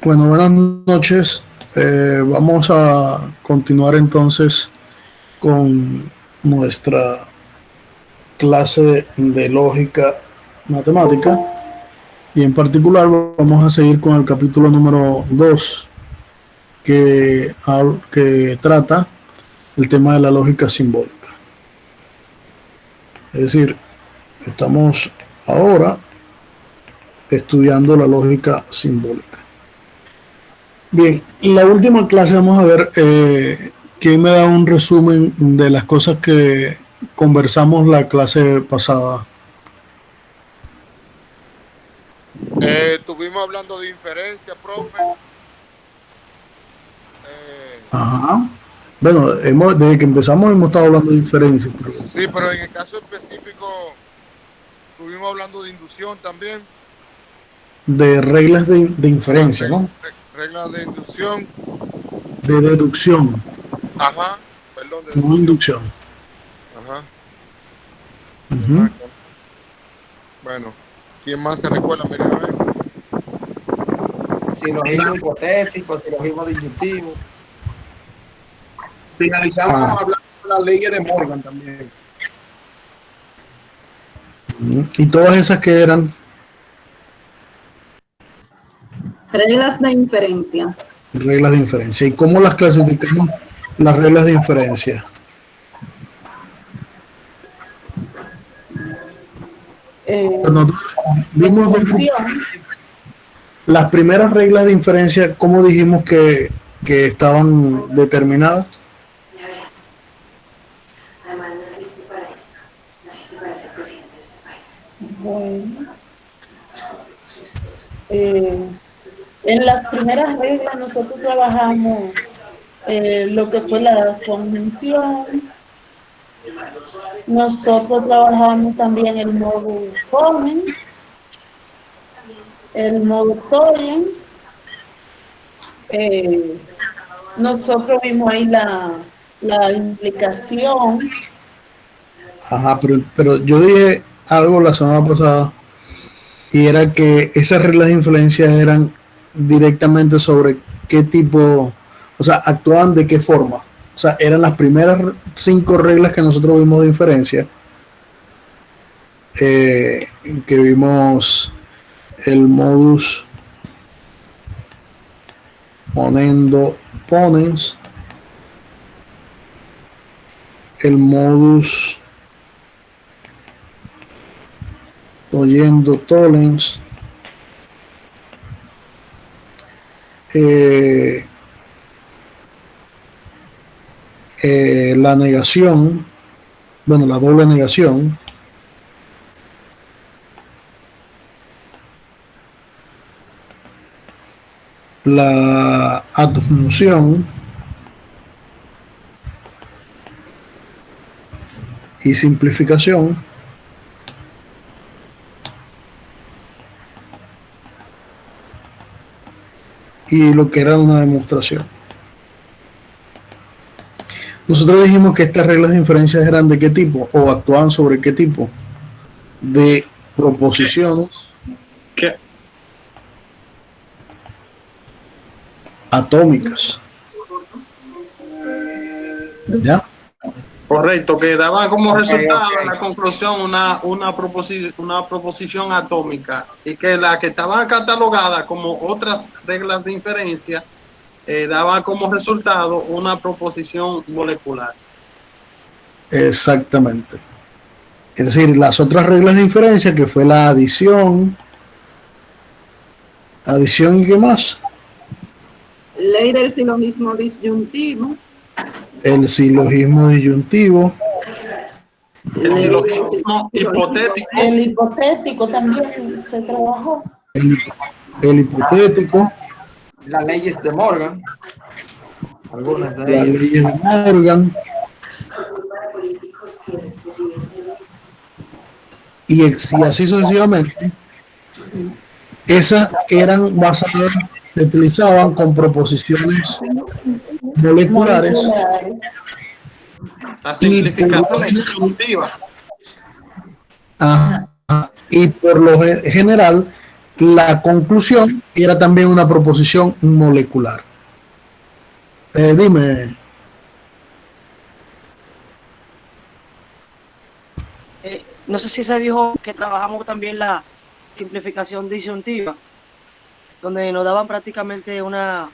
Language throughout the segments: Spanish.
Bueno, buenas noches. Vamos a continuar entonces con nuestra clase de lógica matemática y en particular vamos a seguir con el capítulo número 2 que trata el tema de la lógica simbólica. Es decir, estamos ahora estudiando la lógica simbólica. Bien, en la última clase vamos a ver quién me da un resumen de las cosas que conversamos la clase pasada. Estuvimos hablando de inferencia, profe. Ajá. Bueno, desde que empezamos hemos estado hablando de diferencias. Sí, pero en el caso específico estuvimos hablando de inducción también. De reglas de inferencia, ¿no? Reglas de inducción. De deducción, Ajá, perdón, de no deducción. inducción. Ajá. ¿Qué Ujú. más? Bueno, ¿quién más se recuerda? Mira, a ver. Silogismo hipotético, silogismo disyuntivo. Finalizamos hablando de las leyes de Morgan también. Y todas esas que eran reglas de inferencia. reglas de inferencia. ¿Y cómo las clasificamos las reglas de inferencia? Vimos las primeras reglas de inferencia, ¿cómo dijimos que estaban determinadas? Además, naciste para esto. Naciste para ser presidente de este país. Bueno, en las primeras reglas nosotros trabajamos lo que fue la conjunción. Nosotros trabajamos también el modo Collins, el modo Collins. Nosotros vimos ahí la implicación. Ajá, pero yo dije algo la semana pasada y era que esas reglas de influencia eran directamente sobre qué tipo, o sea, actuaban de qué forma. O sea, eran las primeras 5 reglas que nosotros vimos de inferencia, que vimos el modus ponendo ponens, el modus oyendo tollens, la negación, bueno, la doble negación, la adjunción y simplificación, y lo que era una demostración. Nosotros dijimos que estas reglas de inferencia eran de qué tipo o actuaban sobre qué tipo de proposiciones atómicas. ¿Ya? Correcto, que daba como resultado en la conclusión una proposición atómica y que la que estaba catalogada como otras reglas de inferencia daba como resultado una proposición molecular. Exactamente. Es decir, las otras reglas de inferencia, que fue la adición y qué más. Ley del silogismo disyuntivo. El silogismo disyuntivo. El silogismo hipotético. El hipotético también se trabajó. El hipotético. Las leyes de Morgan. Algunas de las ellas. leyes de Morgan. Y así sucesivamente. Esas eran basadas, se utilizaban con proposiciones moleculares. La simplificación disyuntiva. Y por lo general la conclusión era también una proposición molecular. Dime. No sé si se dijo que trabajamos también la simplificación disyuntiva, donde nos daban prácticamente una...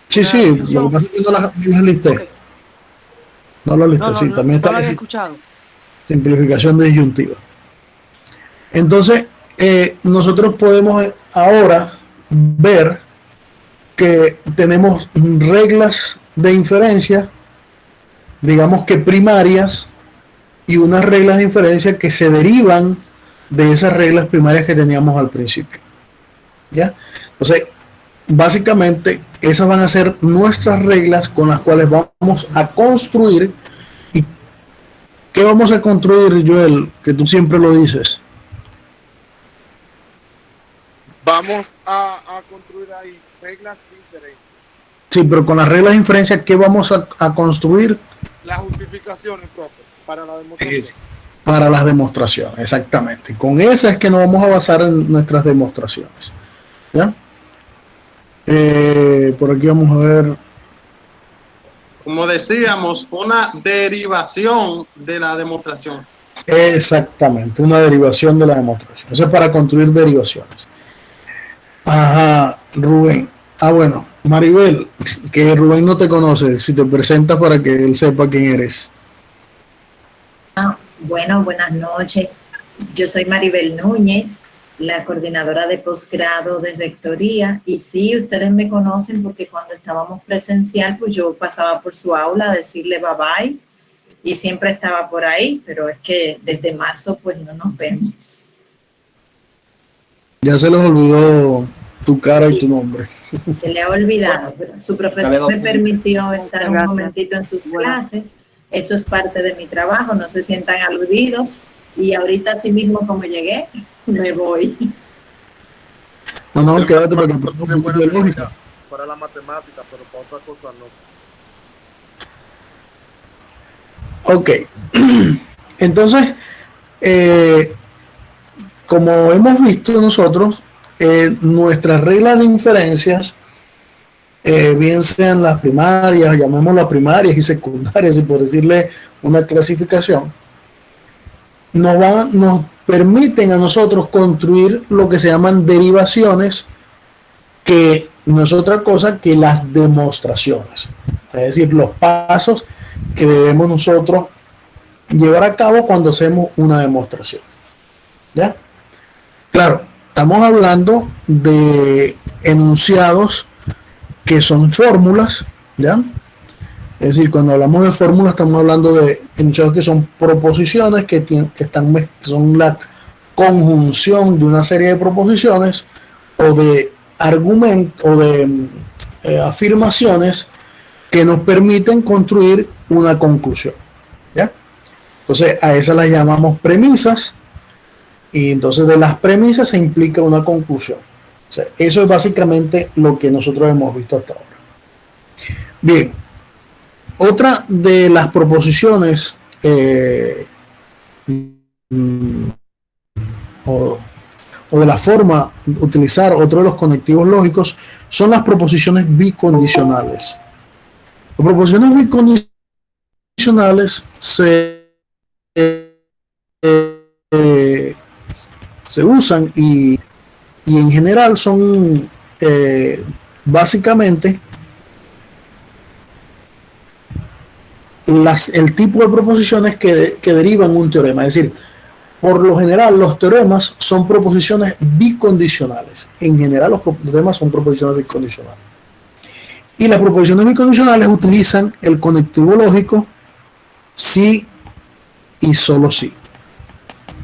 Sí, una sí, lo solución. que pasa es que no las listé. Ok. No las listé, No, sí, no, también no está lo había la escuchado. simplificación disyuntiva. Entonces, nosotros podemos ahora ver que tenemos reglas de inferencia, digamos que primarias, y unas reglas de inferencia que se derivan de esas reglas primarias que teníamos al principio. ¿Ya? Entonces, básicamente, esas van a ser nuestras reglas con las cuales vamos a construir. ¿Y qué vamos a construir, Joel? Que tú siempre lo dices. Vamos a construir ahí reglas diferentes. Sí, pero con las reglas de inferencia, ¿qué vamos a construir? Las justificaciones, profe, para la demostración. Para las demostraciones, exactamente. Con esas es que nos vamos a basar en nuestras demostraciones. ¿Ya? Por aquí vamos a ver. Como decíamos, una derivación de la demostración. Exactamente, una derivación de la demostración. Eso es para construir derivaciones. Ajá, Rubén. Ah, bueno, Maribel, que Rubén no te conoce, si te presentas para que él sepa quién eres. Bueno, buenas noches. Yo soy Maribel Núñez, la coordinadora de posgrado de Rectoría, y sí, ustedes me conocen porque cuando estábamos presencial, pues yo pasaba por su aula a decirle bye bye, y siempre estaba por ahí, pero es que desde marzo pues no nos vemos. Ya se les olvidó tu cara y tu nombre. Se le ha olvidado, pero su profesor me permitió estar un momentito en sus clases. Eso es parte de mi trabajo, no se sientan aludidos. Y ahorita así mismo como llegué, me voy. No, quédate para que Tiene aprenda un poquito buena de lógica. memoria para la matemática, pero para otra cosa no. Ok. Entonces, como hemos visto nosotros, nuestras reglas de inferencias, bien sean las primarias, llamémoslas primarias y secundarias, y por decirle una clasificación, nos permiten a nosotros construir lo que se llaman derivaciones, que no es otra cosa que las demostraciones, es decir, los pasos que debemos nosotros llevar a cabo cuando hacemos una demostración. ¿Ya? Claro, estamos hablando de enunciados que son fórmulas, ¿ya? Es decir, cuando hablamos de fórmulas estamos hablando de enunciados que son proposiciones que son la conjunción de una serie de proposiciones o de argumentos o de afirmaciones que nos permiten construir una conclusión, ¿ya? Entonces a esas las llamamos premisas, y entonces de las premisas se implica una conclusión. O sea, eso es básicamente lo que nosotros hemos visto hasta ahora. Bien, otra de las proposiciones o de la forma de utilizar otro de los conectivos lógicos son las proposiciones bicondicionales. Las proposiciones bicondicionales se usan y en general son básicamente el tipo de proposiciones que derivan un teorema. Es decir, por lo general los teoremas son proposiciones bicondicionales. En general los teoremas son proposiciones bicondicionales. Y las proposiciones bicondicionales utilizan el conectivo lógico sí y solo sí.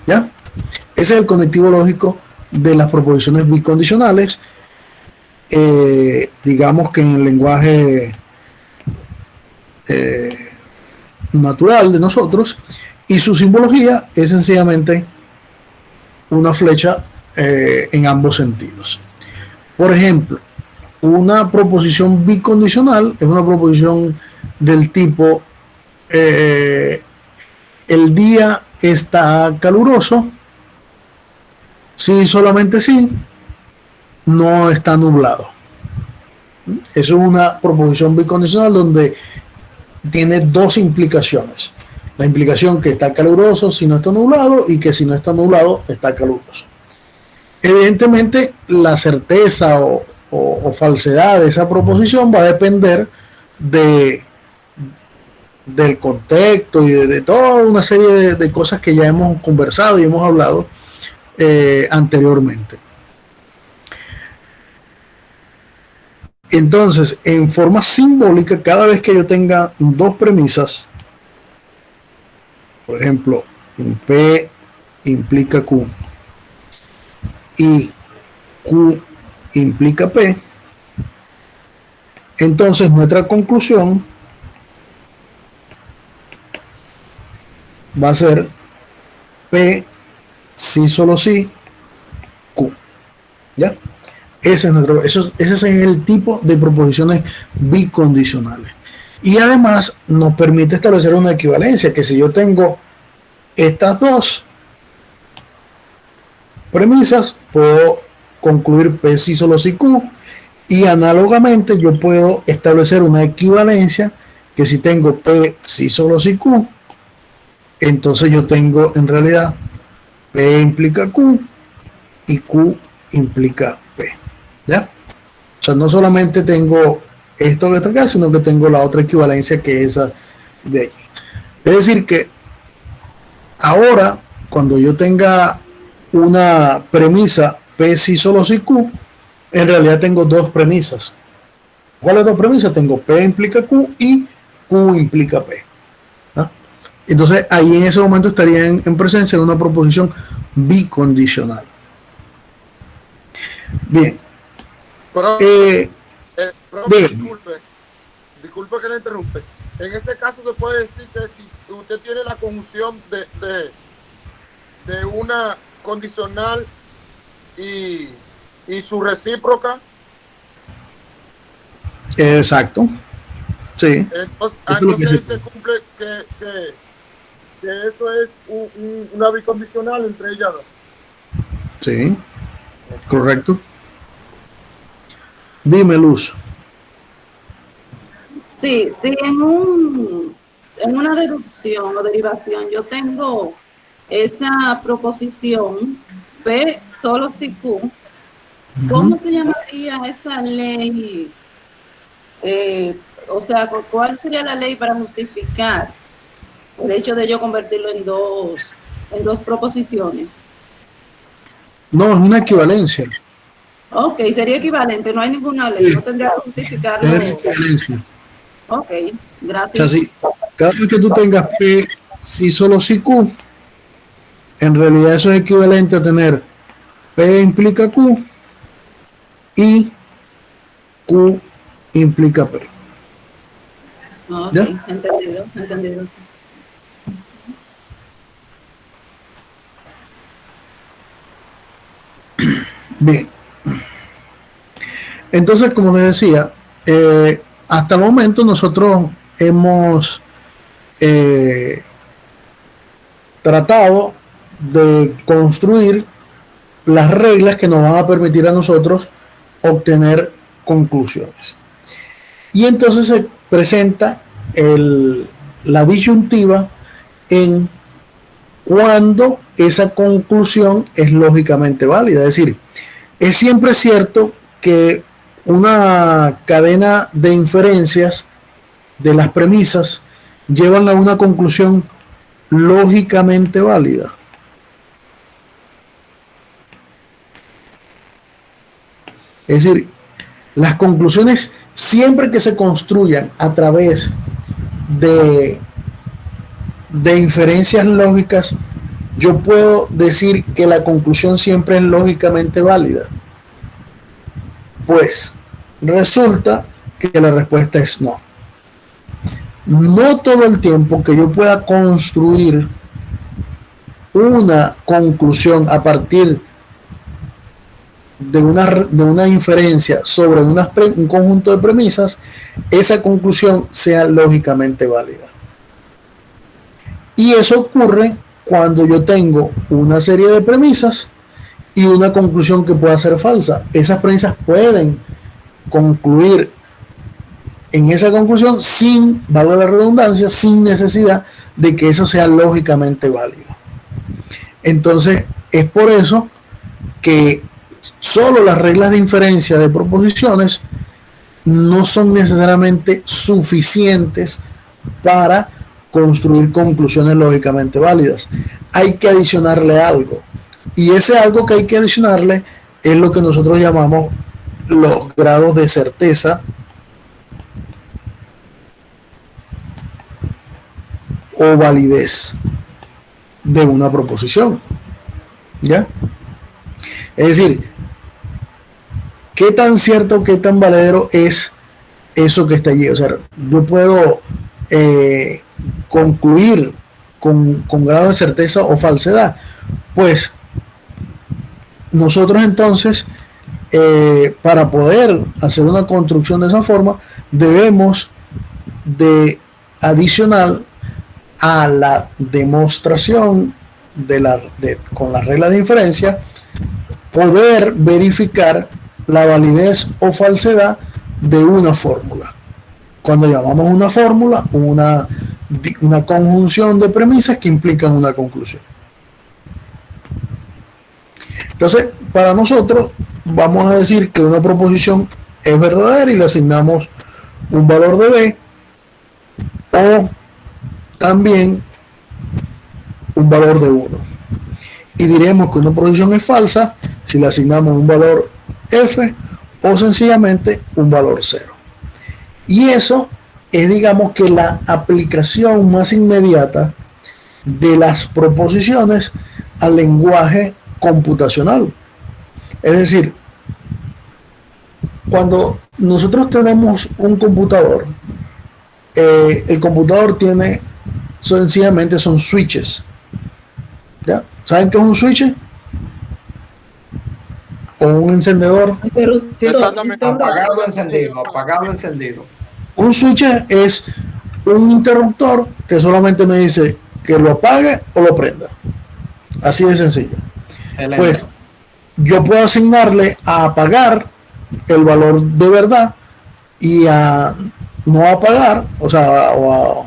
¿Ya? Ese es el conectivo lógico de las proposiciones bicondicionales. Digamos que en el lenguaje natural de nosotros, y su simbología es sencillamente una flecha en ambos sentidos. Por ejemplo, una proposición bicondicional es una proposición del tipo el día está caluroso, sí, solamente sí, no está nublado. Eso es una proposición bicondicional donde tiene dos implicaciones. La implicación que está caluroso si no está nublado y que si no está nublado está caluroso. Evidentemente, la certeza o falsedad de esa proposición va a depender del contexto y de toda una serie de cosas que ya hemos conversado y hemos hablado anteriormente. Entonces, en forma simbólica, cada vez que yo tenga dos premisas, por ejemplo, P implica Q y Q implica P, entonces nuestra conclusión va a ser P sí solo sí Q. ¿Ya? Ese es el tipo de proposiciones bicondicionales. Y además nos permite establecer una equivalencia, que si yo tengo estas dos premisas, puedo concluir P sí solo sí Q, y análogamente yo puedo establecer una equivalencia, que si tengo P sí solo sí Q, entonces yo tengo en realidad P implica Q y Q implica P. ¿Ya? O sea, no solamente tengo esto que está acá, sino que tengo la otra equivalencia que es esa de ahí. Es decir que ahora, cuando yo tenga una premisa P sí solo sí Q, en realidad tengo dos premisas. ¿Cuáles dos premisas? Tengo P implica Q y Q implica P. ¿No? Entonces ahí en ese momento estaría en presencia de una proposición bicondicional. Bien. Pero, disculpe que le interrumpe. En ese caso se puede decir que si usted tiene la conjunción de una condicional y su recíproca. Exacto. Sí. Entonces ahí se cumple que eso es una bicondicional entre ellas dos. Sí. Correcto. Dime, Luz. Sí, en una deducción o derivación yo tengo esa proposición P solo si Q. ¿Cómo se llamaría esa ley? O sea, ¿cuál sería la ley para justificar el hecho de yo convertirlo en dos proposiciones? No, es una equivalencia. Ok, sería equivalente, no hay ninguna ley, no tendría que justificarlo. Es una equivalencia. Ok, O gracias. sea, si cada vez que tú tengas P si solo si Q, en realidad eso es equivalente a tener P implica Q y Q implica P. Ok, ¿Ya? entendido. Bien. Entonces, como les decía, hasta el momento nosotros hemos tratado de construir las reglas que nos van a permitir a nosotros obtener conclusiones. Y entonces se presenta la disyuntiva en cuando esa conclusión es lógicamente válida. Es decir, es siempre cierto que una cadena de inferencias de las premisas llevan a una conclusión lógicamente válida. Es decir, las conclusiones siempre que se construyan a través de inferencias lógicas, yo puedo decir que la conclusión siempre es lógicamente válida. Pues resulta que la respuesta es no. No todo el tiempo que yo pueda construir una conclusión a partir de una inferencia sobre un conjunto de premisas, esa conclusión sea lógicamente válida. Y eso ocurre cuando yo tengo una serie de premisas y una conclusión que pueda ser falsa. Esas premisas pueden concluir en esa conclusión sin, valga la redundancia, sin necesidad de que eso sea lógicamente válido. Entonces, es por eso que solo las reglas de inferencia de proposiciones no son necesariamente suficientes para construir conclusiones lógicamente válidas. Hay que adicionarle algo. Y ese algo que hay que adicionarle es lo que nosotros llamamos los grados de certeza o validez de una proposición. ¿Ya? Es decir, ¿qué tan cierto, qué tan valedero es eso que está allí? O sea, yo puedo concluir con grado de certeza o falsedad. Pues nosotros entonces, para poder hacer una construcción de esa forma, debemos de adicionar a la demostración con la regla de inferencia, poder verificar la validez o falsedad de una fórmula. Cuando llamamos una fórmula, una conjunción de premisas que implican una conclusión. Entonces, para nosotros, vamos a decir que una proposición es verdadera y le asignamos un valor de B, o también un valor de 1. Y diremos que una proposición es falsa si le asignamos un valor F o sencillamente un valor 0. Y eso es, digamos, que la aplicación más inmediata de las proposiciones al lenguaje computacional. Es decir, cuando nosotros tenemos un computador, el computador tiene, sencillamente son switches. ¿Ya? ¿Saben qué es un switch? O un encendedor. Apagado, encendido, apagado, encendido. Un switch es un interruptor que solamente me dice que lo apague o lo prenda. Así de sencillo. Excelente. Pues yo puedo asignarle a apagar el valor de verdad y a no apagar, o sea, o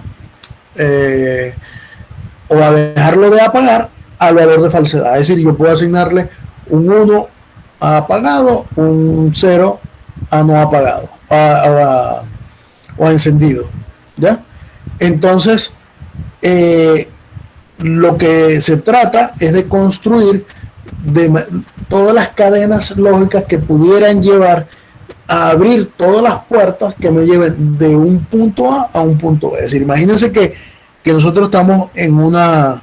a dejarlo de apagar al valor de falsedad. Es decir, yo puedo asignarle un 1 a apagado, un 0 a no apagado, o a encendido. ¿Ya? Entonces, lo que se trata es de construir todas las cadenas lógicas que pudieran llevar a abrir todas las puertas que me lleven de un punto A a un punto B. Es decir, imagínense que nosotros estamos en un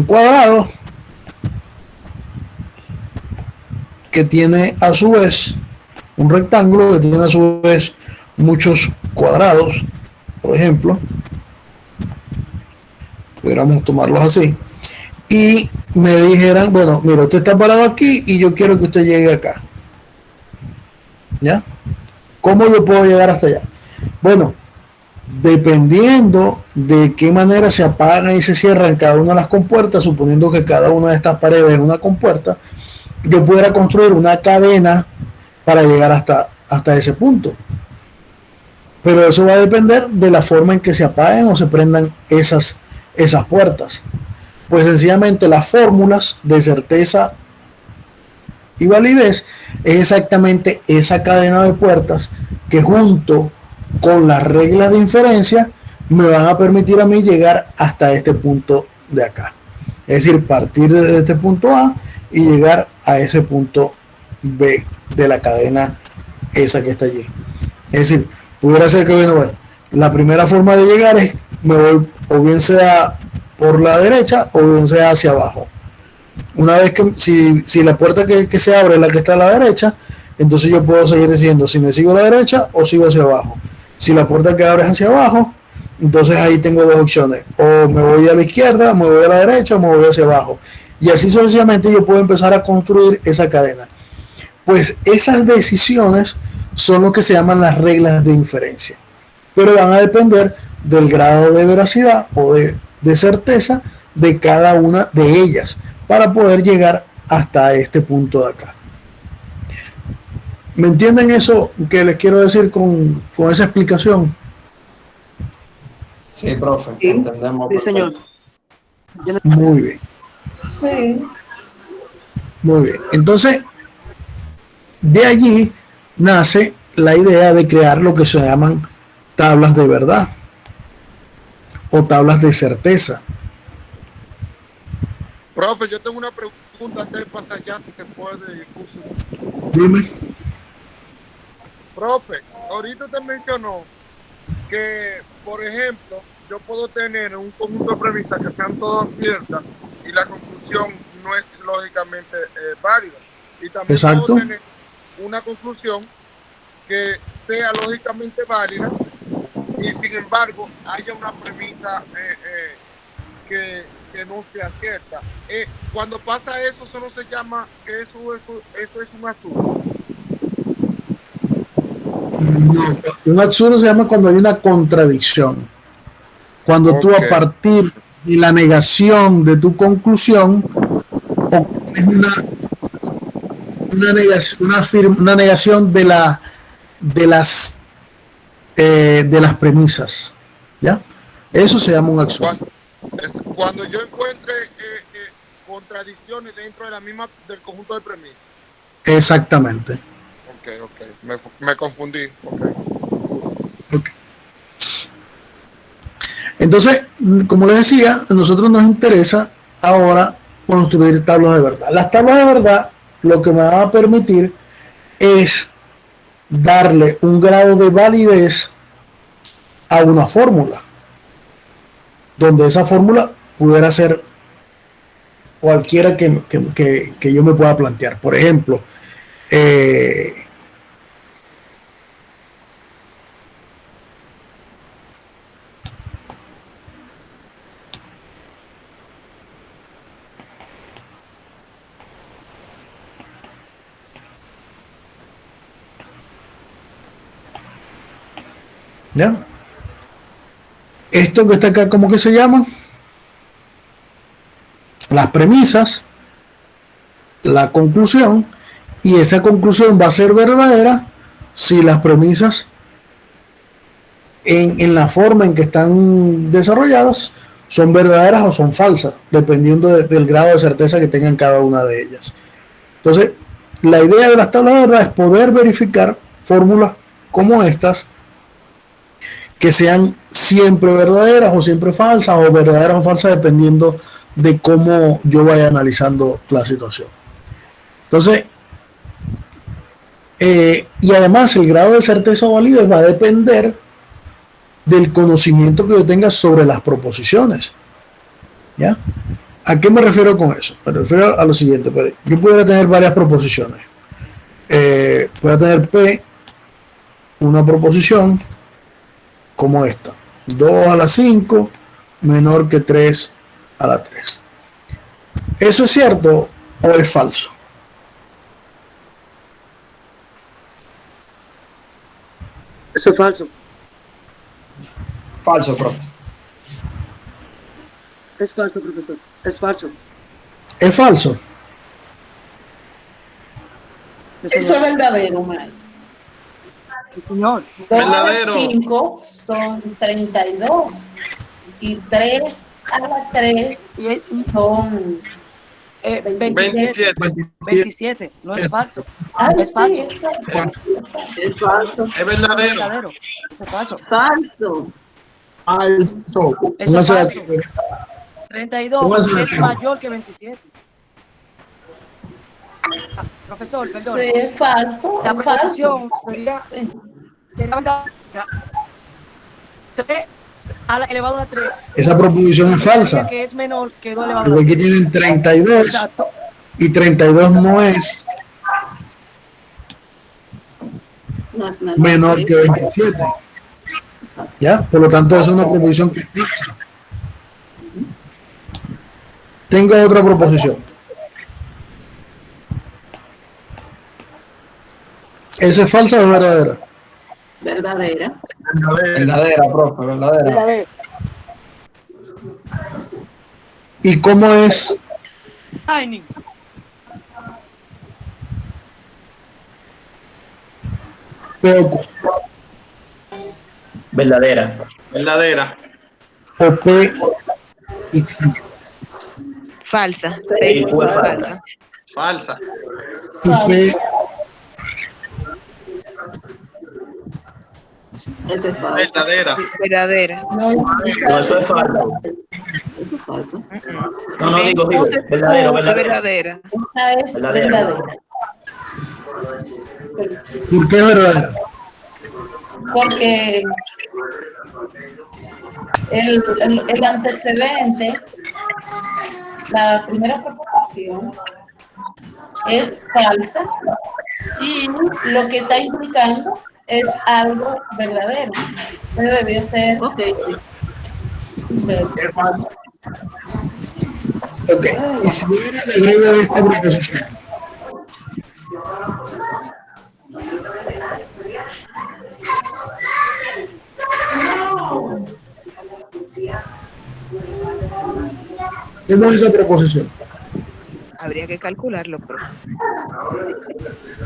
cuadrado que tiene a su vez un rectángulo que tiene a su vez muchos cuadrados, por ejemplo, pudiéramos tomarlos así, y me dijeran, bueno, mira, usted está parado aquí y yo quiero que usted llegue acá. ¿Ya? ¿Cómo yo puedo llegar hasta allá? Bueno, dependiendo de qué manera se apagan y se cierran cada una de las compuertas, suponiendo que cada una de estas paredes es una compuerta, yo pudiera construir una cadena para llegar hasta ese punto. Pero eso va a depender de la forma en que se apaguen o se prendan esas puertas. Pues sencillamente las fórmulas de certeza y validez es exactamente esa cadena de puertas que junto con las reglas de inferencia me van a permitir a mí llegar hasta este punto de acá. Es decir, partir de este punto A y llegar a ese punto B de la cadena esa que está allí. Es decir, pudiera ser que, bueno, la primera forma de llegar es, me voy o bien sea por la derecha o bien sea hacia abajo. Una vez que, si la puerta que se abre es la que está a la derecha, entonces yo puedo seguir diciendo si me sigo a la derecha o sigo hacia abajo. Si la puerta que abre es hacia abajo, entonces ahí tengo dos opciones: o me voy a la izquierda, me voy a la derecha o me voy hacia abajo. Y así sucesivamente yo puedo empezar a construir esa cadena. Pues esas decisiones son lo que se llaman las reglas de inferencia, pero van a depender del grado de veracidad o de certeza de cada una de ellas para poder llegar hasta este punto de acá. ¿Me entienden eso que les quiero decir con esa explicación? Sí, profe, Sí. entendemos. Sí, señor. Muy bien, Sí. muy bien. Entonces, de allí nace la idea de crear lo que se llaman tablas de verdad o tablas de certeza. Profe, yo tengo una pregunta antes de pasar ya, si se puede. Curso. Dime. Profe, ahorita usted mencionó que, por ejemplo, yo puedo tener un conjunto de premisas que sean todas ciertas y la conclusión no es lógicamente válida. Y también Exacto. puedo tener una conclusión que sea lógicamente válida y sin embargo haya una premisa que no sea cierta. Cuando pasa eso, solo se llama que eso es un absurdo. No, un absurdo se llama cuando hay una contradicción. Cuando tú, a partir de la negación de tu conclusión, obtienes una negación de las premisas. ¿Ya? Eso se llama un absurdo. Cuando yo encuentre contradicciones dentro de del conjunto de premisas. Exactamente. Ok. Me confundí. Ok. Entonces, como les decía, a nosotros nos interesa ahora construir tablas de verdad. Las tablas de verdad lo que me van a permitir es darle un grado de validez a una fórmula, donde esa fórmula pudiera ser cualquiera que yo me pueda plantear. Por ejemplo, ¿ya? Esto que está acá, ¿cómo que se llama? Las premisas, la conclusión, y esa conclusión va a ser verdadera si las premisas en la forma en que están desarrolladas son verdaderas o son falsas, dependiendo del grado de certeza que tengan cada una de ellas. Entonces, la idea de las tablas de verdad es poder verificar fórmulas como estas que sean siempre verdaderas o siempre falsas, o verdaderas o falsas dependiendo de cómo yo vaya analizando la situación. Entonces, y además el grado de certeza o validez va a depender del conocimiento que yo tenga sobre las proposiciones. ¿Ya? ¿A qué me refiero con eso? Me refiero a lo siguiente. Yo pudiera tener varias proposiciones. Pudiera tener P, una proposición como esta: 2 a la 5 menor que 3 a la 3. ¿Eso es cierto o es falso? Eso es falso. Falso, profe. Es falso, profesor. Es falso. ¿Es falso? Eso es verdadero, Mike. Señor. 2 a Verdadero. 5 son 32 y 3 a la 3 son 27. 27. No es falso. Es falso. Es falso. Es verdadero. Verdadero. Es falso. Falso. Eso es falso. ¿Cómo 32 se es hace? mayor que 27. Profesor, perdón. Sí, es falso. La es proposición falso. sería 3 elevado a 3. Esa proposición es falsa. Que es menor que 2 elevado a Porque 6. aquí tienen 32 Exacto. y 32 no es No es menor que 27. ¿Ya? Por lo tanto, es una proposición que es falsa. Tengo otra proposición. ¿Esa es falsa o es verdadera? verdadera. Verdadera, profe, verdadera. Verdadero. ¿Y cómo es? Shining. P o Q. Verdadera. Verdadera. O P y Q. Falsa. Y Q es Falsa. Falsa. Y P, Ese es falso. Verdadera. Verdadera. No, eso es falso. Eso es falso. No, digo, Entonces, verdadero, es verdadero. verdadera. Esta es verdadera. ¿por qué es verdadera? Porque el antecedente, la primera proposición, es falsa y lo que está implicando es algo verdadero. Pero debió ser Ok. Ok, y si yo era la breve de esta proposición, ¿cómo es esa proposición? Habría que calcularlo, pero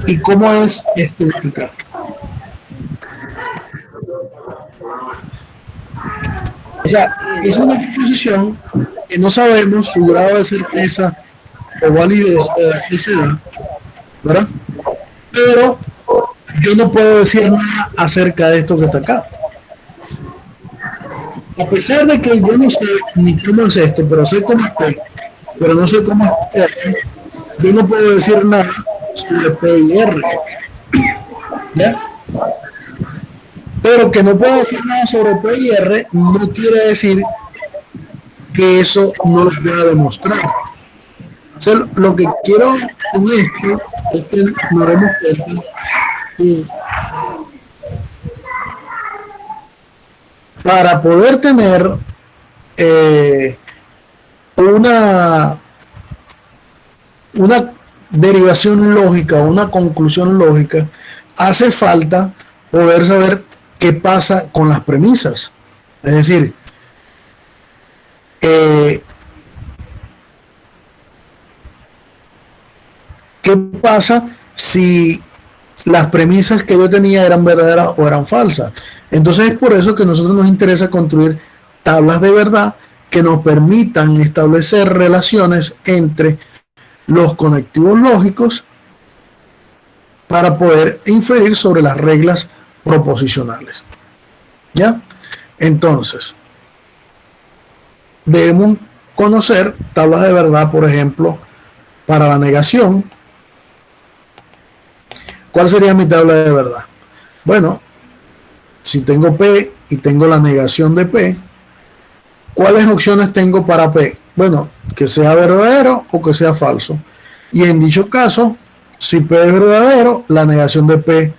¿Y cómo es esto explicado? O sea, es una proposición que no sabemos su grado de certeza o validez o de felicidad, ¿verdad? Pero yo no puedo decir nada acerca de esto que está acá. A pesar de que yo no sé ni cómo es esto, pero sé cómo es, pero no sé cómo es, yo no puedo decir nada sobre P y R. ¿Ya? Pero que no puedo decir nada sobre P y R no quiere decir que eso no lo pueda demostrar. O sea, lo que quiero con esto es que nos demos cuenta que para poder tener una derivación lógica, una conclusión lógica, hace falta poder saber qué pasa con las premisas. Es decir, ¿qué pasa si las premisas que yo tenía eran verdaderas o eran falsas? Entonces es por eso que a nosotros nos interesa construir tablas de verdad que nos permitan establecer relaciones entre los conectivos lógicos para poder inferir sobre las reglas proposicionales. ¿Ya? Entonces, debemos conocer tablas de verdad, por ejemplo, para la negación. ¿Cuál sería mi tabla de verdad? Bueno, si tengo P y tengo la negación de P, ¿cuáles opciones tengo para P? Bueno, que sea verdadero o que sea falso. Y en dicho caso, si P es verdadero, la negación de P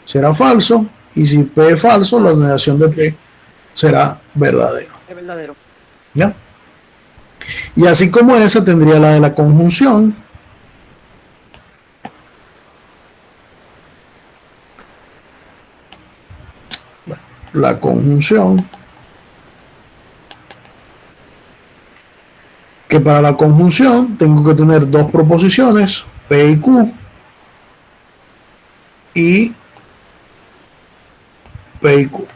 será falso. Y si P es falso, la negación de P será verdadero. Es verdadero. ¿Ya? Y así como esa tendría la de la conjunción. La conjunción, que para la conjunción tengo que tener dos proposiciones, P y Q, y P y Q.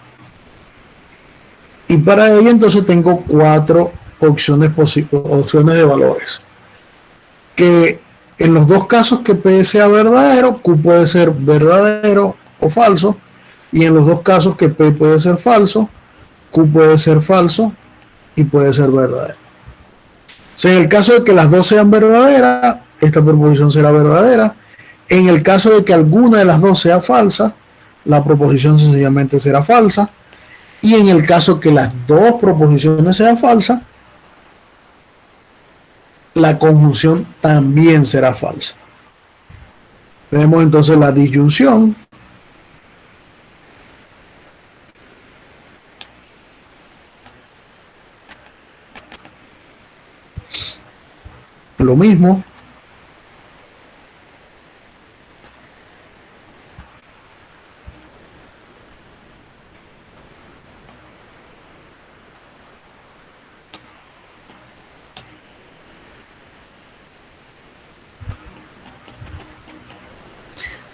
Y para ello entonces tengo cuatro opciones de valores, que en los dos casos que P sea verdadero, Q puede ser verdadero o falso, y en los dos casos que P puede ser falso, Q puede ser falso y puede ser verdadero. O sea, en el caso de que las dos sean verdaderas, esta proposición será verdadera. En el caso de que alguna de las dos sea falsa, la proposición sencillamente será falsa. Y en el caso que las dos proposiciones sean falsas, la conjunción también será falsa. Tenemos entonces la disyunción. Lo mismo.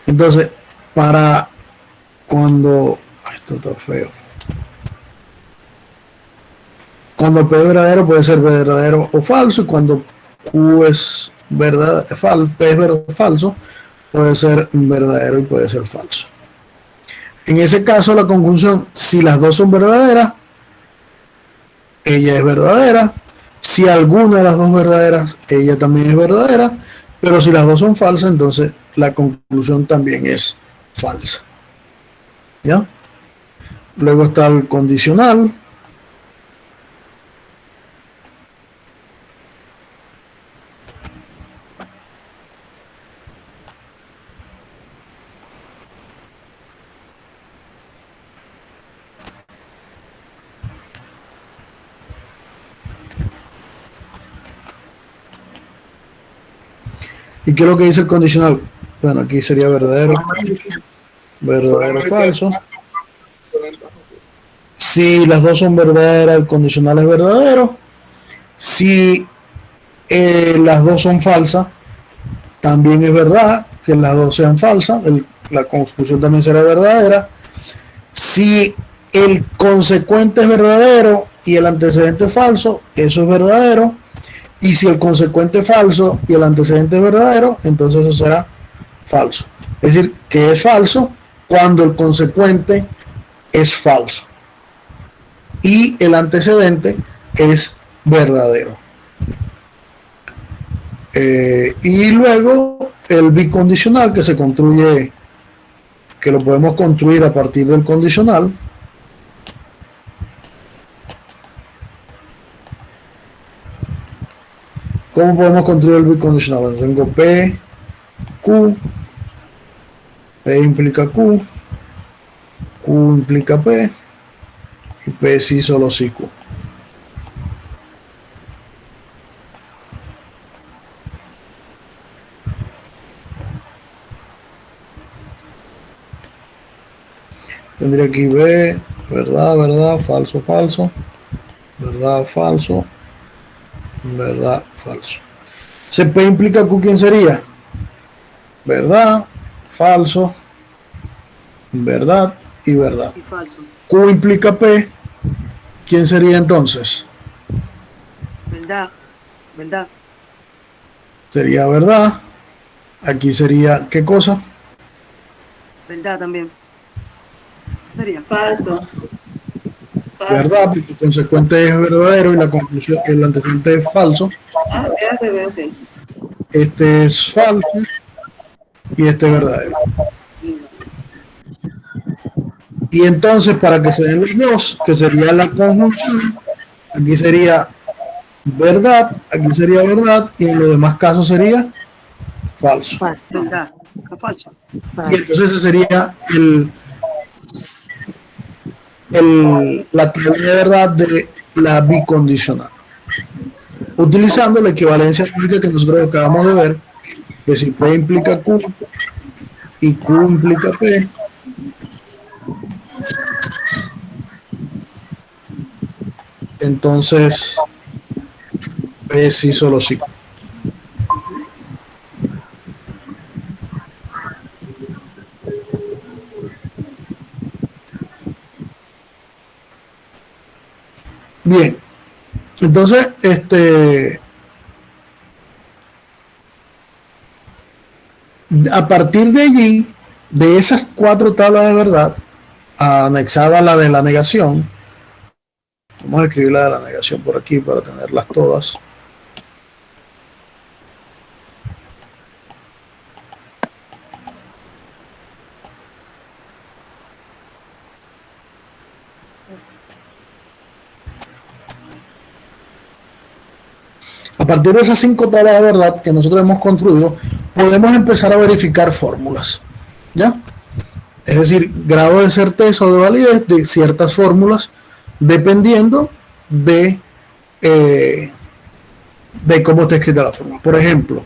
Entonces, para cuando, esto está feo, cuando P es verdadero puede ser verdadero o falso, y cuando Q es verdad, P es falso, puede ser verdadero y puede ser falso. En ese caso, la conjunción, si las dos son verdaderas, ella es verdadera. Si alguna de las dos verdaderas, ella también es verdadera. Pero si las dos son falsas, entonces la conclusión también es falsa. ¿Ya? Luego está el condicional. ¿Y qué es lo que dice el condicional? Bueno, aquí sería verdadero, verdadero, falso. Si las dos son verdaderas, el condicional es verdadero. Si las dos son falsas, también es verdad que las dos sean falsas. La conclusión también será verdadera. Si el consecuente es verdadero y el antecedente es falso, eso es verdadero. Y si el consecuente es falso y el antecedente es verdadero, entonces eso será falso. Es decir, que es falso cuando el consecuente es falso y el antecedente es verdadero. Y luego el bicondicional, que se construye, que lo podemos construir a partir del condicional. ¿Cómo podemos construir el bicondicional? Bueno, tengo P, Q, P implica Q, Q implica P, y P sí solo sí Q. Tendría aquí B, verdad, verdad, falso, falso, verdad, falso, verdad, falso. Si P implica Q, ¿quién sería? Verdad, falso, verdad y verdad. Y falso. Q implica P, ¿quién sería entonces? Verdad, verdad. Sería verdad. Aquí sería, ¿qué cosa? Verdad también. Sería Falso. Verdad, porque el consecuente es verdadero y la conclusión, el antecedente es falso. Ah, espérate. Este es falso y este es verdadero. Y entonces, para que se den los dos, que sería la conjunción, aquí sería verdad, aquí sería verdad, y en los demás casos sería falso. verdad. Falso. Y entonces ese sería la teoría de verdad de la bicondicional, utilizando la equivalencia lógica que nosotros acabamos de ver, que si P implica Q y Q implica P, entonces P sí solo sí. Bien, entonces, a partir de allí, de esas 4 tablas de verdad, anexada a la de la negación, vamos a escribir la de la negación por aquí para tenerlas todas. A partir de esas 5 tablas de verdad que nosotros hemos construido, podemos empezar a verificar fórmulas, ¿ya? Es decir, grado de certeza o de validez de ciertas fórmulas, dependiendo de cómo está escrita la fórmula. Por ejemplo,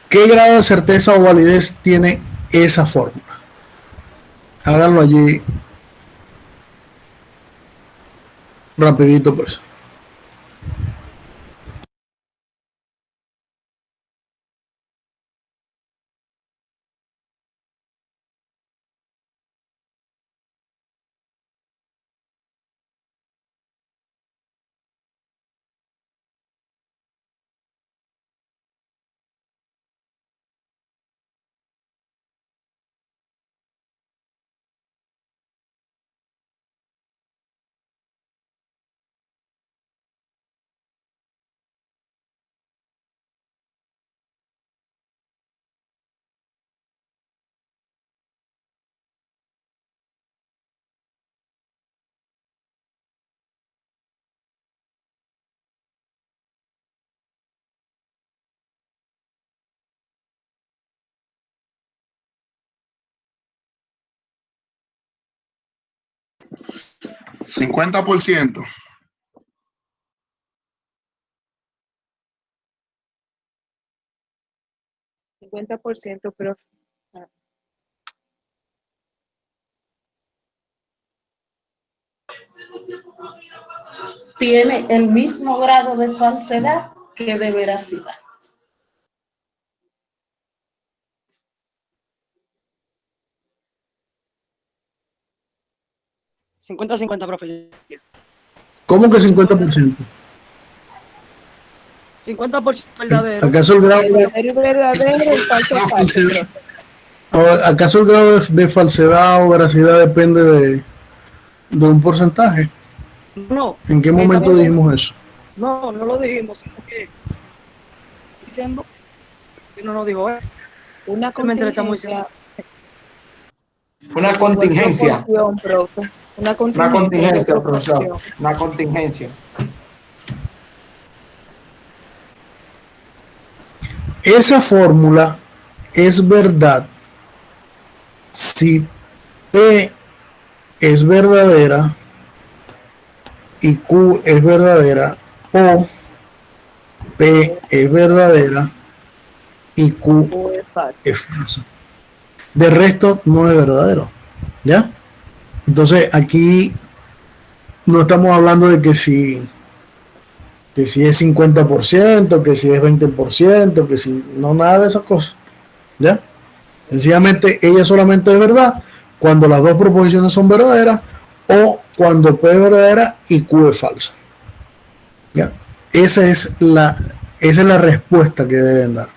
¿qué grado de certeza o validez tiene esa fórmula? Háganlo allí. Rapidito pues. ¿50%? 50%, pero Tiene el mismo grado de falsedad que de veracidad. ¿50-50, profe? ¿Cómo que 50%? 50% verdadero. ¿Acaso el grado verdadero y verdadero, el falso no, falso. ¿acaso el grado de falsedad o veracidad depende de un porcentaje? No. ¿En qué momento dijimos eso? No, no lo dijimos, sino que diciendo que no nos dijo, Una contingencia. Una contingencia. Profe. Una contingencia, profesor. Una contingencia. Esa fórmula es verdad si P es verdadera y Q es verdadera, o P es verdadera y Q es falsa. De resto no es verdadero, ¿ya? Entonces aquí no estamos hablando de que si es 50%, que si es 20%, que si no, nada de esas cosas, ¿ya? Sencillamente ella solamente es verdad cuando las dos proposiciones son verdaderas o cuando P es verdadera y Q es falsa, ¿ya? Esa es la respuesta que deben dar.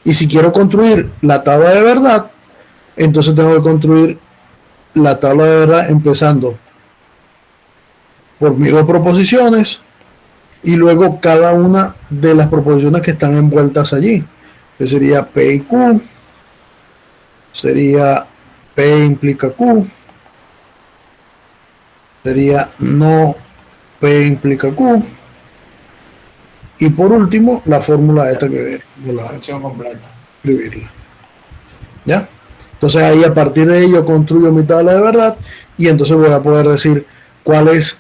Y si quiero construir la tabla de verdad, entonces tengo que construir la tabla de verdad empezando por mis dos proposiciones y luego cada una de las proposiciones que están envueltas allí, que sería P y Q, sería P implica Q, sería no P implica Q, y por último la fórmula esta que la Función completa. Escribirla, ¿ya? Entonces ahí a partir de ello construyo mi tabla de verdad y entonces voy a poder decir cuál es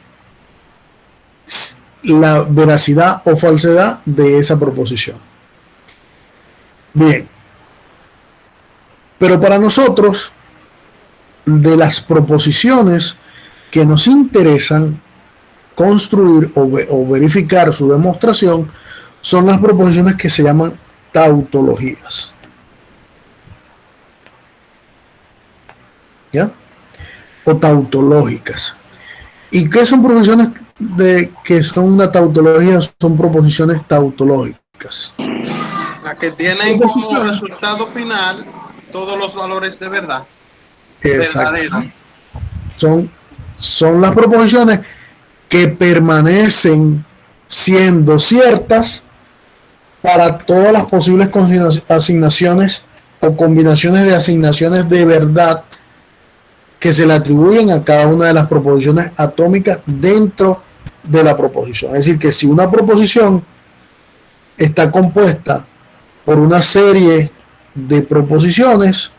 la veracidad o falsedad de esa proposición. Bien, pero para nosotros, de las proposiciones que nos interesan construir o verificar su demostración, son las proposiciones que se llaman tautologías. ¿Ya? O tautológicas. ¿Y qué son proposiciones que son una tautología? Son proposiciones tautológicas. Las que tienen como resultado final todos los valores de verdad. Exacto. Son las proposiciones que permanecen siendo ciertas para todas las posibles asignaciones o combinaciones de asignaciones de verdad que se le atribuyen a cada una de las proposiciones atómicas dentro de la proposición. Es decir, que si una proposición está compuesta por una serie de proposiciones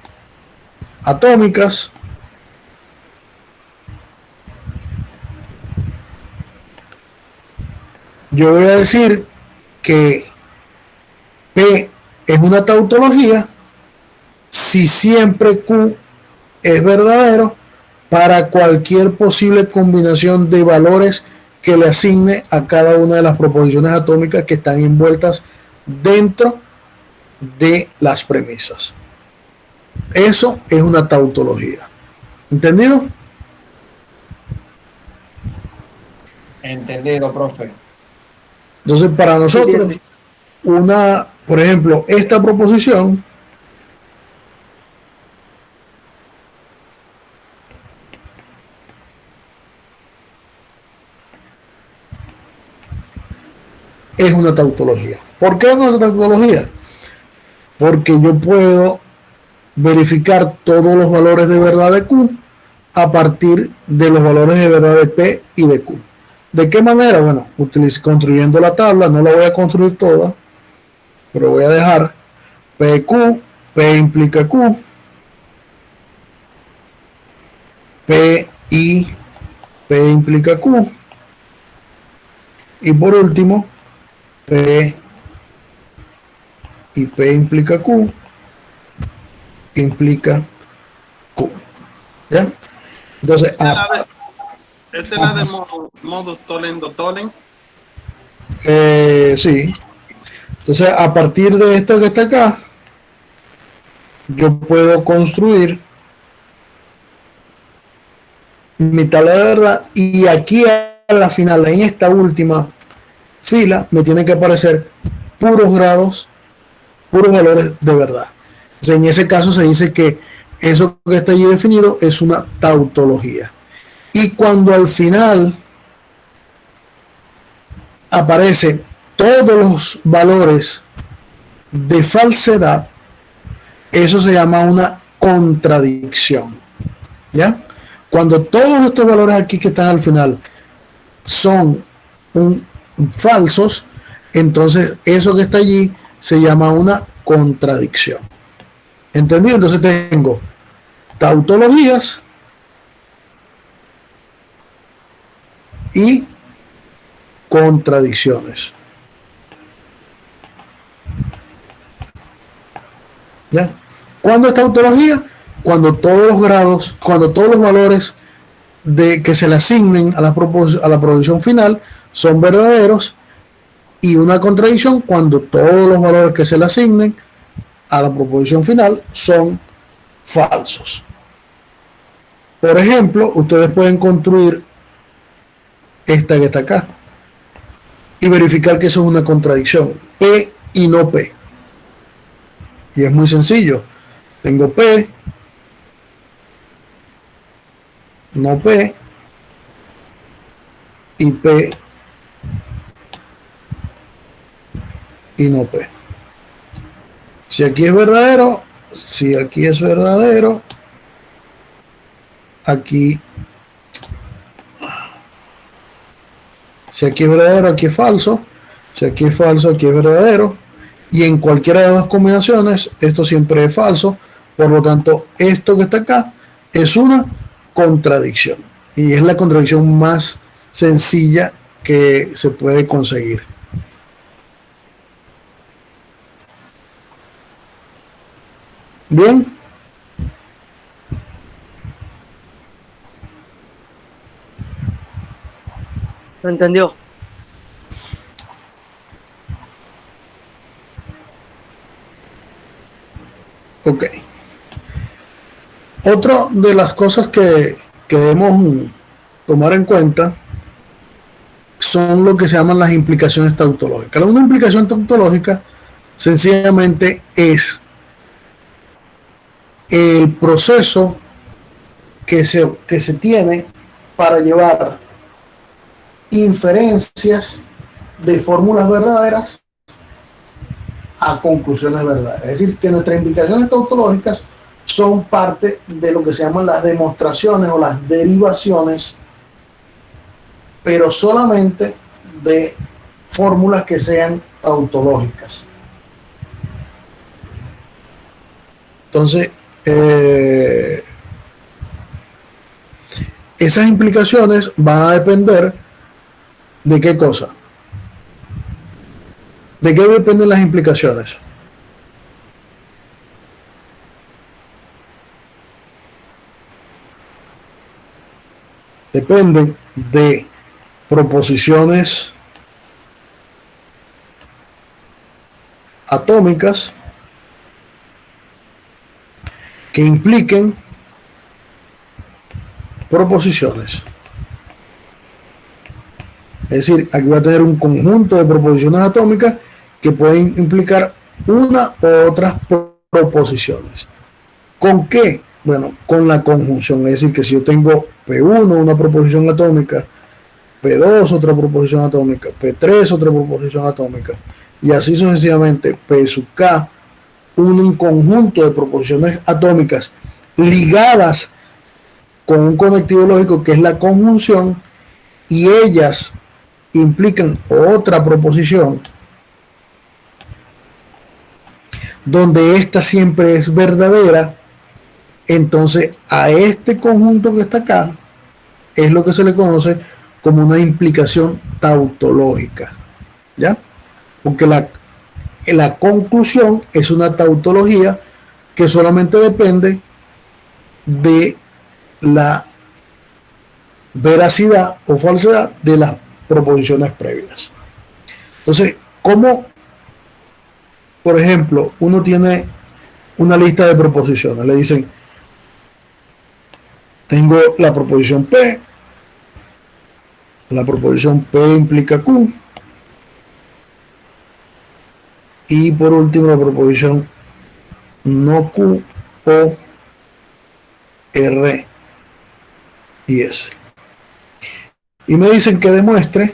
atómicas, yo voy a decir que P es una tautología si siempre Q es verdadero para cualquier posible combinación de valores que le asigne a cada una de las proposiciones atómicas que están envueltas dentro de las premisas. Eso es una tautología. ¿Entendido? Entendido, profe. Entonces, para nosotros, por ejemplo, esta proposición es una tautología. ¿Por qué no es una tautología? Porque yo puedo verificar todos los valores de verdad de Q a partir de los valores de verdad de P y de Q. ¿De qué manera? Bueno, construyendo la tabla, no la voy a construir toda, pero voy a dejar PQ, P implica Q, P implica Q, y por último, P y P implica Q, implica Q. ¿Ya? Entonces, esa es la de modus tollens. sí. Entonces, a partir de esto que está acá, yo puedo construir mi tabla de verdad, y aquí a la final, en esta última fila, me tiene que aparecer puros grados, puros valores de verdad. Entonces, en ese caso se dice que eso que está allí definido es una tautología. Y cuando al final aparecen todos los valores de falsedad, eso se llama una contradicción. ¿Ya? Cuando todos estos valores aquí que están al final son falsos, entonces eso que está allí se llama una contradicción. ¿Entendido? Entonces tengo tautologías y contradicciones. ¿Ya? ¿Cuándo es tautología? Cuando todos los grados, cuando todos los valores que se le asignen a la proposición final son verdaderos, y una contradicción cuando todos los valores que se le asignen a la proposición final son falsos. Por ejemplo, ustedes pueden construir esta que está acá y verificar que eso es una contradicción, P y no P. Y es muy sencillo. Tengo P, no P, y P y no P. Si aquí es verdadero, si aquí es verdadero, aquí, si aquí es verdadero, aquí es falso, si aquí es falso, aquí es verdadero, y en cualquiera de las dos combinaciones esto siempre es falso. Por lo tanto, esto que está acá es una contradicción, y es la contradicción más sencilla que se puede conseguir. Bien. ¿Lo entendió? Ok. Otra de las cosas que debemos tomar en cuenta son lo que se llaman las implicaciones tautológicas. Una implicación tautológica sencillamente es el proceso que se tiene para llevar inferencias de fórmulas verdaderas a conclusiones verdaderas. Es decir, que nuestras implicaciones tautológicas son parte de lo que se llaman las demostraciones o las derivaciones, pero solamente de fórmulas que sean tautológicas. Entonces, esas implicaciones van a depender de qué cosa. ¿De qué dependen las implicaciones? Dependen de proposiciones atómicas que impliquen proposiciones. Es decir, aquí va a tener un conjunto de proposiciones atómicas que pueden implicar una u otras proposiciones. ¿Con qué? Bueno, con la conjunción. Es decir, que si yo tengo P1, una proposición atómica, P2, otra proposición atómica, P3, otra proposición atómica, y así sucesivamente, P sub K, un conjunto de proposiciones atómicas ligadas con un conectivo lógico que es la conjunción, y ellas implican otra proposición donde esta siempre es verdadera. Entonces a este conjunto que está acá es lo que se le conoce como una implicación tautológica, ¿ya? Porque la conclusión es una tautología que solamente depende de la veracidad o falsedad de las proposiciones previas. Entonces, ¿cómo, por ejemplo, uno tiene una lista de proposiciones? Le dicen, tengo la proposición P, la proposición P implica Q, y por último la proposición no Q o R y S. Y me dicen que demuestre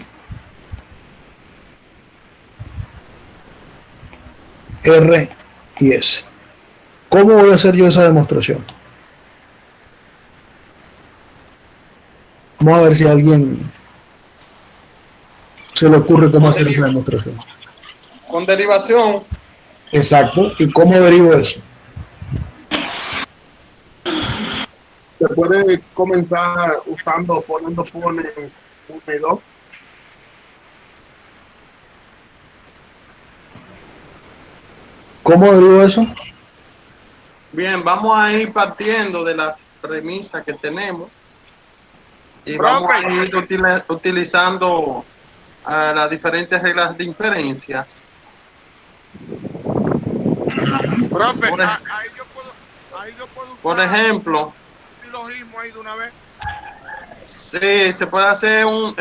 R y S. ¿Cómo voy a hacer yo esa demostración? Vamos a ver si a alguien se le ocurre cómo hacer esa demostración. Con derivación. Exacto. ¿Y cómo derivo eso? Se puede comenzar poniendo 1 y 2. ¿Cómo derivo eso? Bien, vamos a ir partiendo de las premisas que tenemos y vamos a ir utilizando las diferentes reglas de inferencias. Profe, Por ejemplo, silogismo ahí de una vez. sí, se puede hacer un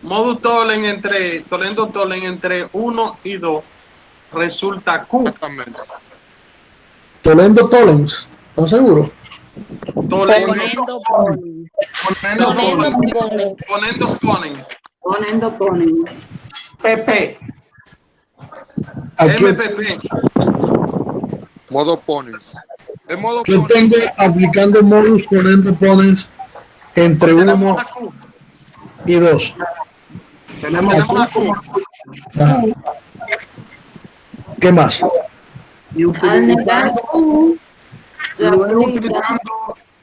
modus tollens entre 1 y 2 resulta Q. Exactamente. Tolendo Tollens, ¿están seguros? Ponendo ponen. PP. Aquí, MPP. Modo ponens. El modo ¿qué tengo aplicando modus ponendo ponens entre 1 y 2? Tenemos Tenemos Q. Ajá. ¿Qué más? y utilizando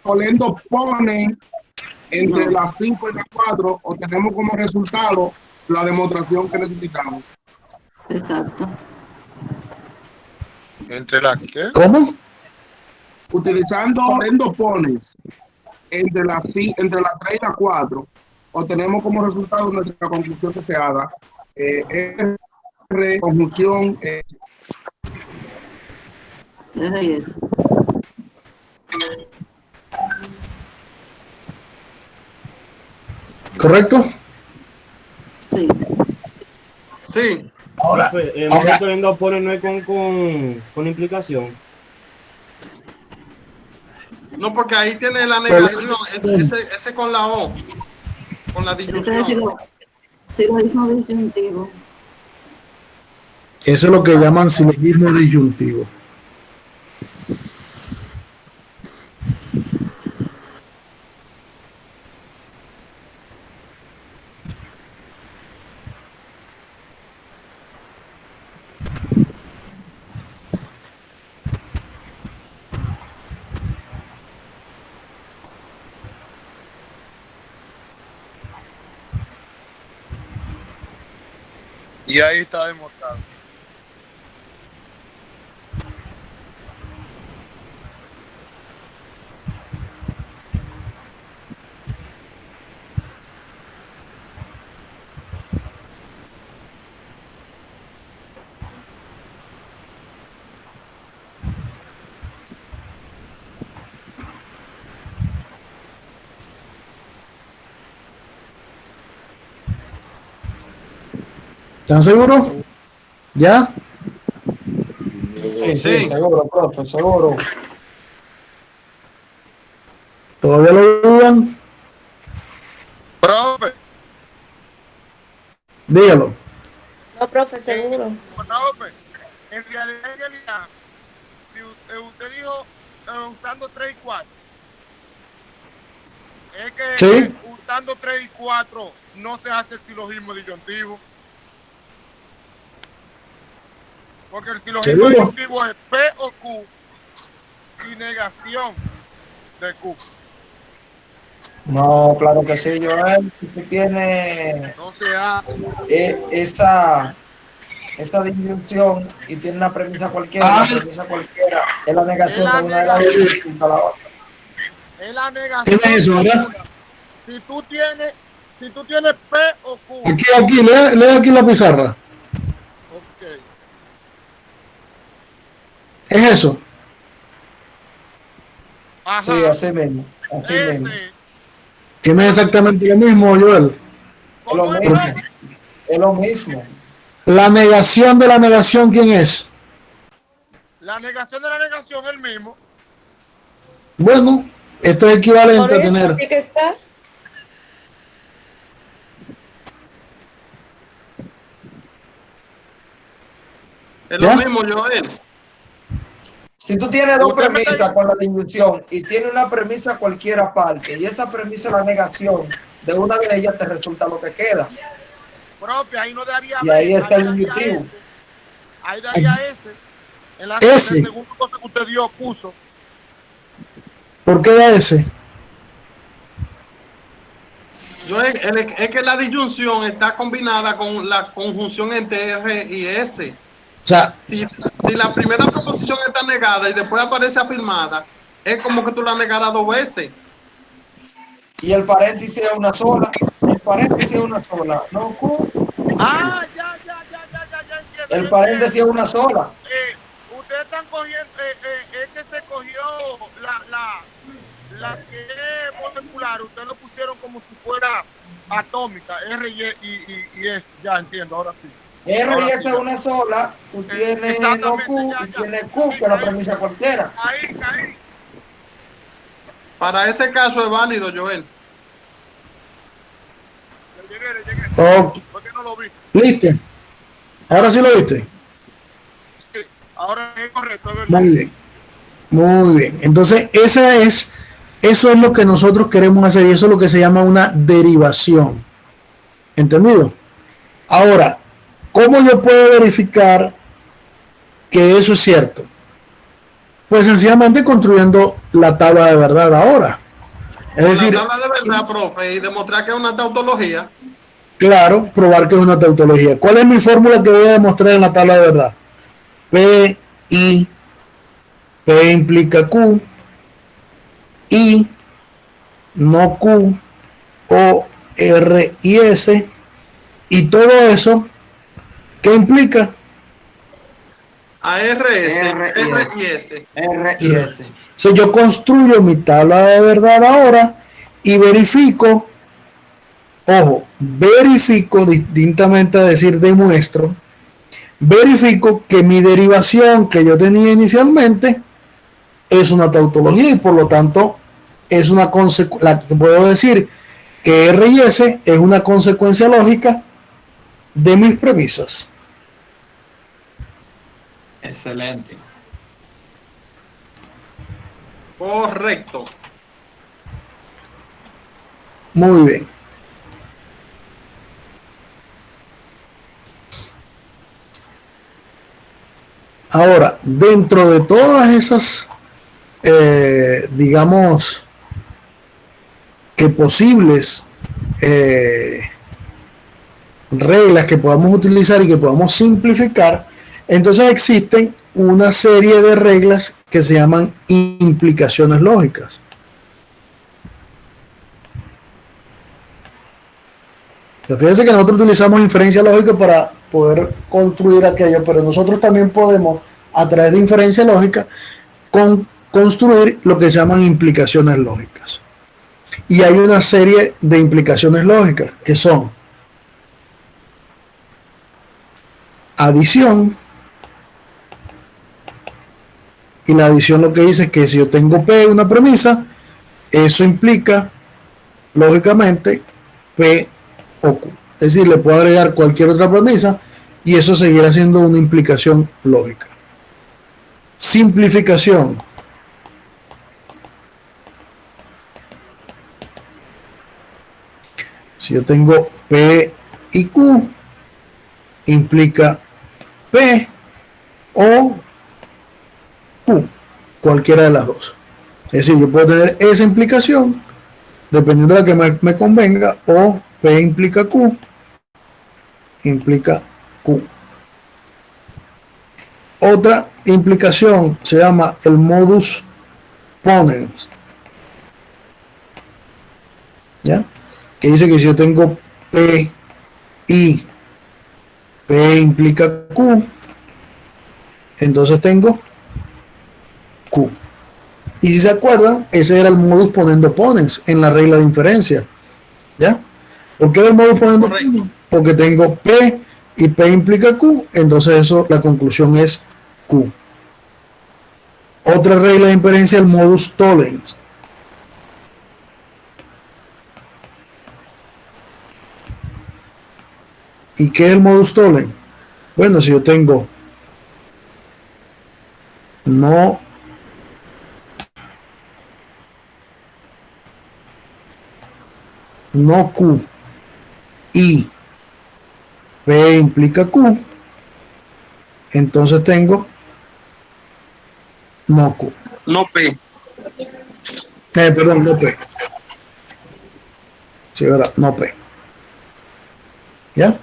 poniendo ponen entre las 5 y las 4, obtenemos como resultado la demostración que necesitamos. Exacto. ¿Entre las qué? ¿Cómo? Utilizando poniendo pones entre las 3 y las 4, obtenemos como resultado nuestra conclusión deseada. R, conjunción. Era eso. ¿Correcto? Sí. Sí. Ahora, Poniendo pone no es con implicación. No, porque ahí tiene la negación, ese con la O, con la disyunción. Silogismo disyuntivo. eso es lo que llaman silogismo disyuntivo. Y ahí está demostrado. ¿Están seguros? ¿Ya? Sí, seguro, profe, seguro. ¿Todavía lo dudan? Profe. Dígalo. No, profe, seguro. Profe, en realidad, si usted dijo usando 3 y 4, es que Sí. usando 3 y 4 no se hace el silogismo disyuntivo. Porque el silogismo ¿Seguro? disyuntivo es P o Q y negación de Q. No, claro que sí, Joel. Si tú tienes No se hace. esa disyunción y tiene una premisa cualquiera, la premisa cualquiera es la negación de una de las dos a la otra. Es la negación. ¿Tiene eso, verdad? Si tú tienes P o Q. Aquí, lea aquí la pizarra. Ok. ¿Es eso? Ajá. Sí, así mismo. Así mismo. ¿Tiene exactamente lo mismo, Joel? Es lo mismo. Es lo mismo. La negación de la negación, ¿quién es? La negación de la negación es el mismo. Bueno, esto es equivalente a tener. Sí que está. Es lo mismo, Joel. Si tú tienes dos premisas con la disyunción y tienes una premisa cualquiera aparte y esa premisa es la negación de una de ellas, te resulta lo que queda. Profe, ahí no daría Y ahí está el disyuntivo. Ahí daría ese. En la Ese. segunda cosa que usted dio, puso. ¿Por qué da ese? Es que la disyunción está combinada con la conjunción entre R y S. O sea, si la primera proposición está negada y después aparece afirmada, es como que tú la negaras 2 veces. Y el paréntesis es una sola. El paréntesis es una sola. No, Ah, ya entiendo. el paréntesis es una sola. Ustedes están cogiendo, es que se cogió la que es molecular, ustedes lo pusieron como si fuera atómica, R y S, ya entiendo, ahora sí. R y S es una sola, tú tienes no Q y tienes Q, que es la premisa cualquiera. Ahí. Para ese caso es válido, Joel. Llegué. Ok. ¿Por qué no lo vi? ¿Listo? ¿Ahora sí lo viste? Sí, ahora es correcto, es verdad. Muy bien. Entonces, eso es lo que nosotros queremos hacer y eso es lo que se llama una derivación. ¿Entendido? Ahora, ¿cómo yo puedo verificar que eso es cierto? Pues sencillamente construyendo la tabla de verdad ahora. Es decir, la tabla de verdad, profe, y demostrar que es una tautología. Claro, probar que es una tautología. ¿Cuál es mi fórmula que voy a demostrar en la tabla de verdad? P implica Q, I, no Q, O, R y S, y todo eso, ¿qué implica? A R y S. Si yo construyo mi tabla de verdad ahora y verifico, distintamente a decir demuestro, verifico que mi derivación que yo tenía inicialmente es una tautología y por lo tanto es una consecuencia, puedo decir que R y S es una consecuencia lógica de mis premisas. Excelente. Correcto. Muy bien. Ahora, dentro de todas esas, digamos, que posibles reglas que podamos utilizar y que podamos simplificar, entonces existen una serie de reglas que se llaman implicaciones lógicas. Fíjense que nosotros utilizamos inferencia lógica para poder construir aquello, pero nosotros también podemos, a través de inferencia lógica, construir lo que se llaman implicaciones lógicas. Y hay una serie de implicaciones lógicas que son adición, y la adición lo que dice es que si yo tengo P, una premisa, eso implica, lógicamente, P o Q. Es decir, le puedo agregar cualquier otra premisa y eso seguirá siendo una implicación lógica. Simplificación. Si yo tengo P y Q, implica P o Q, cualquiera de las dos. Es decir, yo puedo tener esa implicación dependiendo de la que me convenga, o P implica Q, implica Q. Otra implicación se llama el modus ponens, ¿ya? Que dice que si yo tengo P y P implica Q, entonces tengo Q. Y si se acuerdan, ese era el modus ponendo ponens en la regla de inferencia, ¿ya? ¿Por qué era el modus ponendo ponens? Porque tengo P y P implica Q, entonces eso, la conclusión es Q. Otra regla de inferencia, el modus tollens. ¿Y qué es el modus tollens? Bueno, si yo tengo no Q y P implica Q, entonces tengo no Q. No P. Perdón, no P. Sí, ¿verdad? No P. ¿Ya?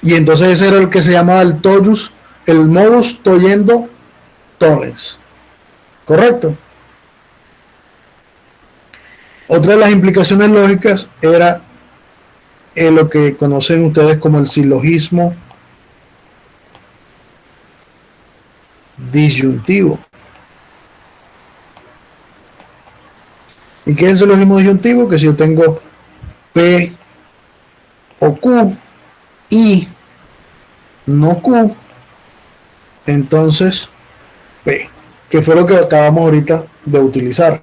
Y entonces ese era el que se llamaba el tollus, el modus tollendo tollens. ¿Correcto? Otra de las implicaciones lógicas era lo que conocen ustedes como el silogismo disyuntivo. ¿Y qué es el silogismo disyuntivo? Que si yo tengo P o Q y no Q, entonces P, que fue lo que acabamos ahorita de utilizar.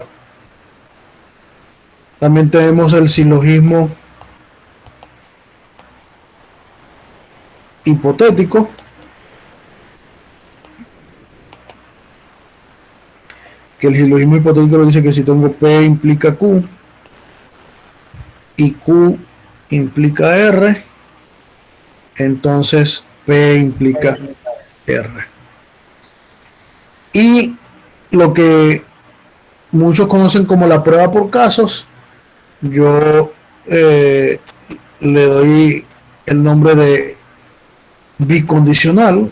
También tenemos el silogismo hipotético, que el silogismo hipotético lo dice que si tengo P implica Q y Q implica R, entonces P implica R. Y lo que muchos conocen como la prueba por casos, yo le doy el nombre de bicondicional.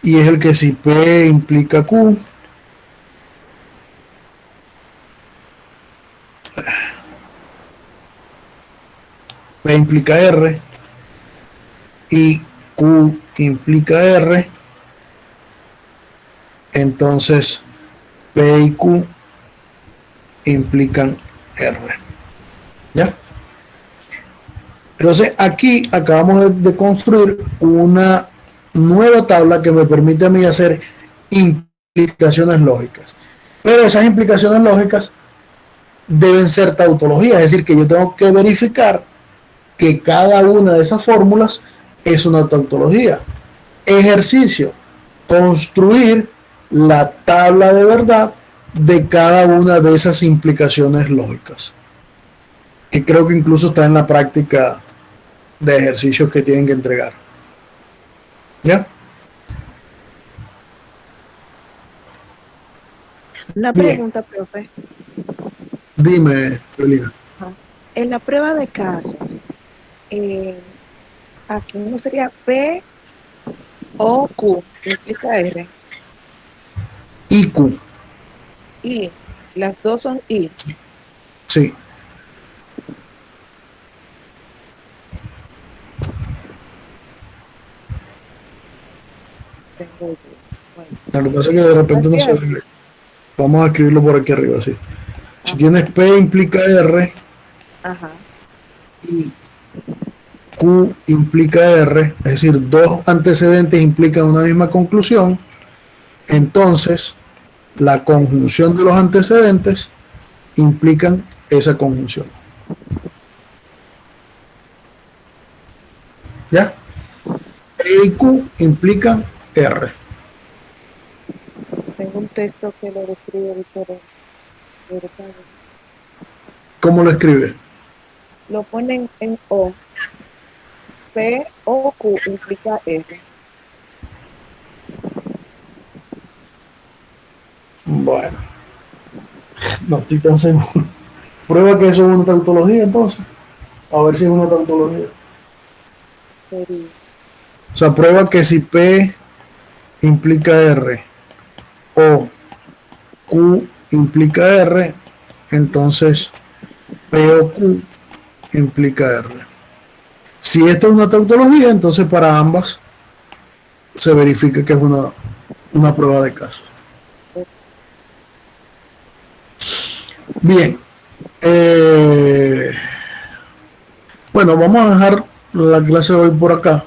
Y es el que si P implica Q, P implica R y Q implica R, entonces P y Q implican R. ¿Ya? Entonces aquí acabamos de construir una nueva tabla que me permite a mí hacer implicaciones lógicas. Pero esas implicaciones lógicas deben ser tautologías, es decir, que yo tengo que verificar que cada una de esas fórmulas es una tautología. Ejercicio: construir la tabla de verdad de cada una de esas implicaciones lógicas, que creo que incluso está en la práctica de ejercicios que tienen que entregar. ¿Ya? Una Bien. pregunta, profe. Dime, Felina. En la prueba de casos, aquí no sería P o Q, que implica R. Y Q. I, las dos son I. Sí. Tengo I. Bueno, Lo que pasa es que de repente no se ve. Vamos a escribirlo por aquí arriba, así. Si tienes P implica R, Ajá. y Q implica R, es decir, dos antecedentes implican una misma conclusión, entonces la conjunción de los antecedentes implican esa conjunción. ¿Ya? E y Q implican R. Tengo un texto que lo describe diferente. ¿Cómo lo escribe? Lo ponen en O. P o Q implica R. Bueno, no estoy tan seguro. Prueba que eso es una tautología entonces. A ver si es una tautología. Sería. O sea, prueba que si P implica R o Q implica R, entonces P o Q implica R. Si esto es una tautología, entonces para ambas se verifica que es una prueba de caso. Bien. Bueno, vamos a dejar la clase de hoy por acá.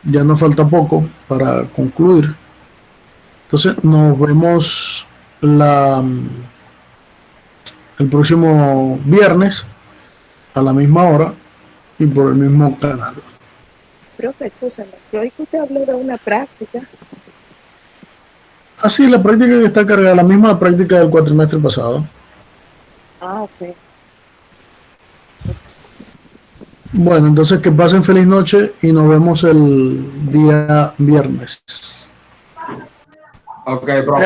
Ya nos falta poco para concluir. Entonces nos vemos el próximo viernes a la misma hora y por el mismo canal. Profe, escúchame, yo oí que usted habló de una práctica. Así, la práctica que está cargada, la misma práctica del cuatrimestre pasado. Ah, ok. Bueno, entonces que pasen feliz noche y nos vemos el día viernes. Ok, profe.